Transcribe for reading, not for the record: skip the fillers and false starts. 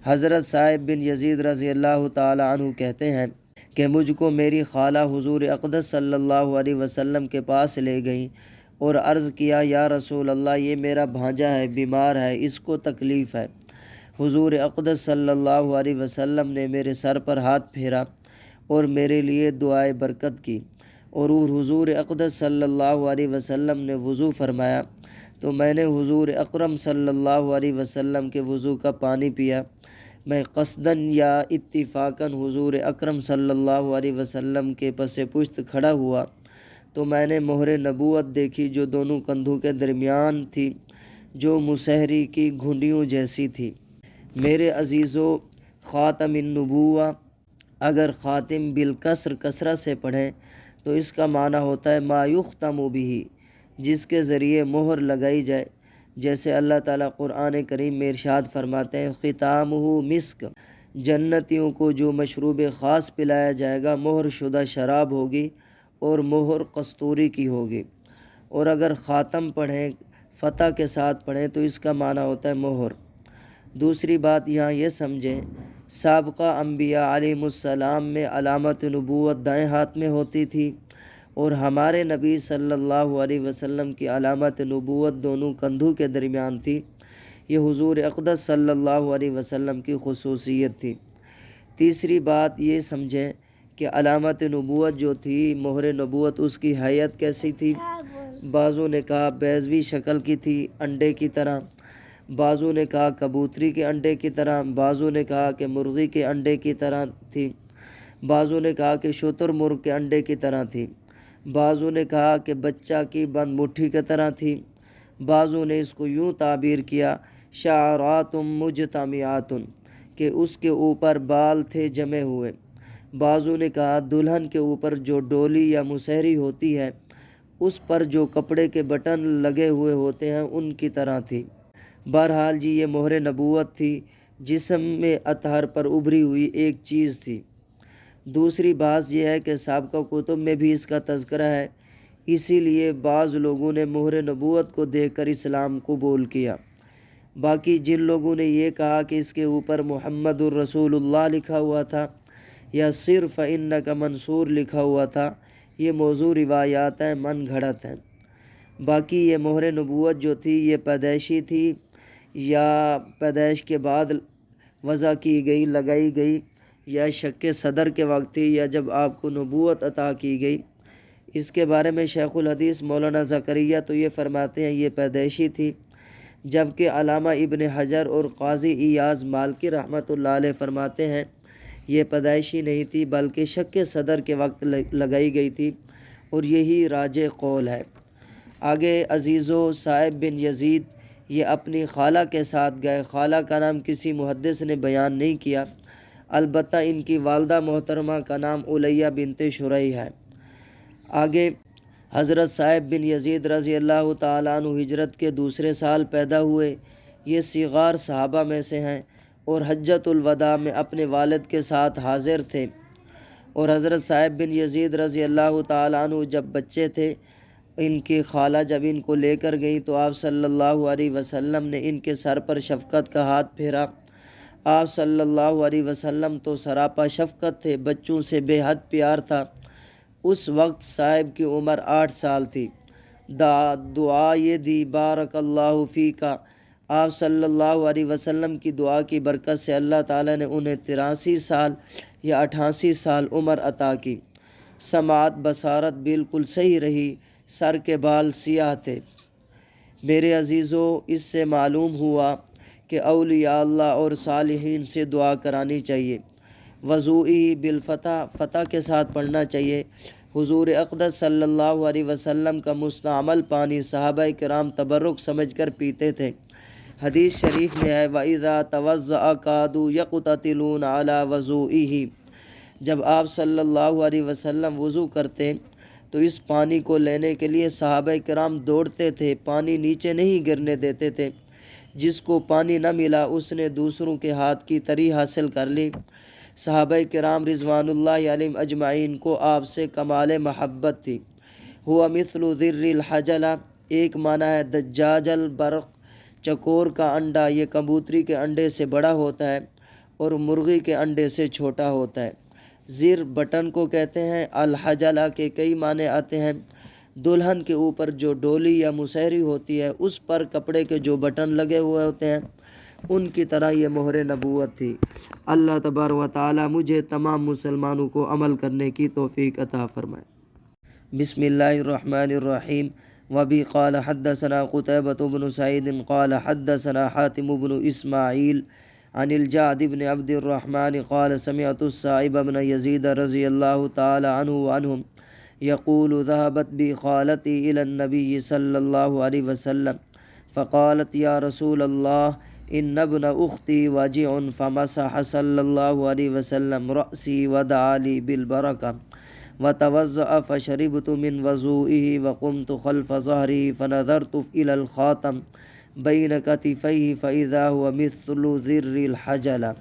حضرت صاحب بن یزید رضی اللہ تعالی عنہ کہتے ہیں کہ مجھ کو میری خالہ حضور اقدس صلی اللہ علیہ وسلم کے پاس لے گئیں اور عرض کیا، یا رسول اللہ، یہ میرا بھانجا ہے، بیمار ہے، اس کو تکلیف ہے۔ حضور اقدس صلی اللہ علیہ وسلم نے میرے سر پر ہاتھ پھیرا اور میرے لیے دعائے برکت کی، اور حضور اقدس صلی اللہ علیہ وسلم نے وضو فرمایا تو میں نے حضور اکرم صلی اللہ علیہ وسلم کے وضو کا پانی پیا۔ میں قصداً یا اتفاقاً حضور اکرم صلی اللہ علیہ وسلم کے پس پشت کھڑا ہوا تو میں نے مہر نبوت دیکھی جو دونوں کندھوں کے درمیان تھی، جو مسحری کی گھنڈیوں جیسی تھی۔ میرے عزیزو، خاتم النبوہ اگر خاتم بالکسر کسرہ سے پڑھیں تو اس کا معنی ہوتا ہے ما یختم بہ، جس کے ذریعے مہر لگائی جائے، جیسے اللہ تعالیٰ قرآن کریم میں ارشاد فرماتے ہیں ختامہ مسک، جنتیوں کو جو مشروب خاص پلایا جائے گا مہر شدہ شراب ہوگی اور مہر قستوری کی ہوگی۔ اور اگر خاتم پڑھیں فتح کے ساتھ پڑھیں تو اس کا معنی ہوتا ہے مہر۔ دوسری بات یہاں یہ سمجھیں، سابقہ انبیاء علیہ السلام میں علامت نبوت دائیں ہاتھ میں ہوتی تھی، اور ہمارے نبی صلی اللہ علیہ وسلم کی علامت نبوت دونوں کندھوں کے درمیان تھی۔ یہ حضور اقدس صلی اللہ علیہ وسلم کی خصوصیت تھی۔ تیسری بات یہ سمجھیں کہ علامت نبوت جو تھی، مہر نبوت، اس کی حیت کیسی تھی؟ بعضوں نے کہا بیضوی شکل کی تھی، انڈے کی طرح، بعضوں نے کہا کبوتری کے انڈے کی طرح، بعضوں نے کہا کہ مرغی کے انڈے کی طرح تھی، بعضوں نے کہا کہ شتر مرغ کے انڈے کی طرح تھی، بعضوں نے کہا کہ بچہ کی بند مٹھی کی طرح تھی، بعضوں نے اس کو یوں تعبیر کیا شعرات مجتمعات، کہ اس کے اوپر بال تھے جمے ہوئے، بعضوں نے کہا دلہن کے اوپر جو ڈولی یا مسحری ہوتی ہے اس پر جو کپڑے کے بٹن لگے ہوئے ہوتے ہیں ان کی طرح تھی۔ بہرحال جی یہ مہر نبوت تھی، جسم میں اطہر پر ابھری ہوئی ایک چیز تھی۔ دوسری بات یہ ہے کہ سابقہ کتب میں بھی اس کا تذکرہ ہے، اسی لیے بعض لوگوں نے مہر نبوت کو دیکھ کر اسلام قبول کیا۔ باقی جن لوگوں نے یہ کہا کہ اس کے اوپر محمد الرسول اللہ لکھا ہوا تھا یا صرف انک منصور لکھا ہوا تھا، یہ موضوع روایات ہیں، من گھڑت ہیں۔ باقی یہ مہر نبوت جو تھی یہ پیدائشی تھی یا پیدائش کے بعد وضع کی گئی، لگائی گئی، یا شک صدر کے وقت تھی، یا جب آپ کو نبوت عطا کی گئی؟ اس کے بارے میں شیخ الحدیث مولانا زکریا تو یہ فرماتے ہیں یہ پیدائشی تھی، جبکہ علامہ ابن حجر اور قاضی ایاز مالکی رحمۃ اللہ علیہ فرماتے ہیں یہ پیدائشی نہیں تھی بلکہ شک صدر کے وقت لگائی گئی تھی، اور یہی راجح قول ہے۔ آگے عزیزو، صاحب بن یزید یہ اپنی خالہ کے ساتھ گئے۔ خالہ کا نام کسی محدث نے بیان نہیں کیا، البتہ ان کی والدہ محترمہ کا نام علیہ بنت شریح ہے۔ آگے حضرت صاحب بن یزید رضی اللہ تعالیٰ عنہ ہجرت کے دوسرے سال پیدا ہوئے، یہ صغار صحابہ میں سے ہیں اور حجۃ الوداع میں اپنے والد کے ساتھ حاضر تھے۔ اور حضرت صاحب بن یزید رضی اللہ تعالیٰ عنہ جب بچے تھے، ان کی خالہ جب ان کو لے کر گئیں تو آپ صلی اللہ علیہ وسلم نے ان کے سر پر شفقت کا ہاتھ پھیرا۔ آپ صلی اللہ علیہ وسلم تو سراپا شفقت تھے، بچوں سے بے حد پیار تھا۔ اس وقت صاحب کی عمر 8 سال تھی۔ دعا یہ دی بارک اللہ فیکا، آپ صلی اللہ علیہ وسلم کی دعا کی برکت سے اللہ تعالیٰ نے انہیں 83 سال یا 88 سال عمر عطا کی۔ سماعت بصارت بالکل صحیح رہی، سر کے بال سیاہ تھے۔ میرے عزیزو، اس سے معلوم ہوا کہ اولیاء اللہ اور صالحین سے دعا کرانی چاہیے۔ وضوئی بالفتح، فتح کے ساتھ پڑھنا چاہیے۔ حضور اقدس صلی اللہ علیہ وسلم کا مستعمل پانی صحابہ کرام تبرک سمجھ کر پیتے تھے۔ حدیث شریف میں ہے وَإِذَا تَوَضَّأَ كَادُوا يَقْتَتِلُونَ عَلَى وَضُوئِهِ، جب آپ صلی اللہ علیہ وسلم وضو کرتے تو اس پانی کو لینے کے لیے صحابہ کرام دوڑتے تھے، پانی نیچے نہیں گرنے دیتے تھے۔ جس کو پانی نہ ملا اس نے دوسروں کے ہاتھ کی تری حاصل کر لی۔ صحابہ کرام رضوان اللہ علیہم اجمعین کو آپ سے کمال محبت تھی۔ ہوا مثل ذر الحجلہ، ایک معنی ہے دجاج البرق، چکور کا انڈا، یہ کبوتری کے انڈے سے بڑا ہوتا ہے، اور مرغی کے انڈے سے چھوٹا ہوتا ہے۔ زر بٹن کو کہتے ہیں۔ الحجلہ کے کئی معنی آتے ہیں۔ دلہن کے اوپر جو ڈولی یا مسہری ہوتی ہے اس پر کپڑے کے جو بٹن لگے ہوئے ہوتے ہیں ان کی طرح یہ مہر نبوت تھی۔ اللہ تبارک و تعالی مجھے تمام مسلمانوں کو عمل کرنے کی توفیق عطا فرمائے۔ بسم اللہ الرحمن الرحیم۔ وبی قال حدثنا قتیبۃ بن سعید قال حدثنا حاتم بن اسماعیل عن الجعد بن عبد الرحمن قال سمعت السائب بن یزید رضی اللہ تعالی عنہ وعنہم يقول ذهبت بي خالتي إلى النبي صلى الله عليه وسلم فقالت يا رسول الله إن ابن أختي وجع فمسح صلى الله عليه وسلم رأسي ودعا لي بالبركة وتوضأ فشربت من وضوئه وقمت خلف ظهره فنظرت إلى الخاتم بين كتفيه فإذا هو مثل ذر الحجلة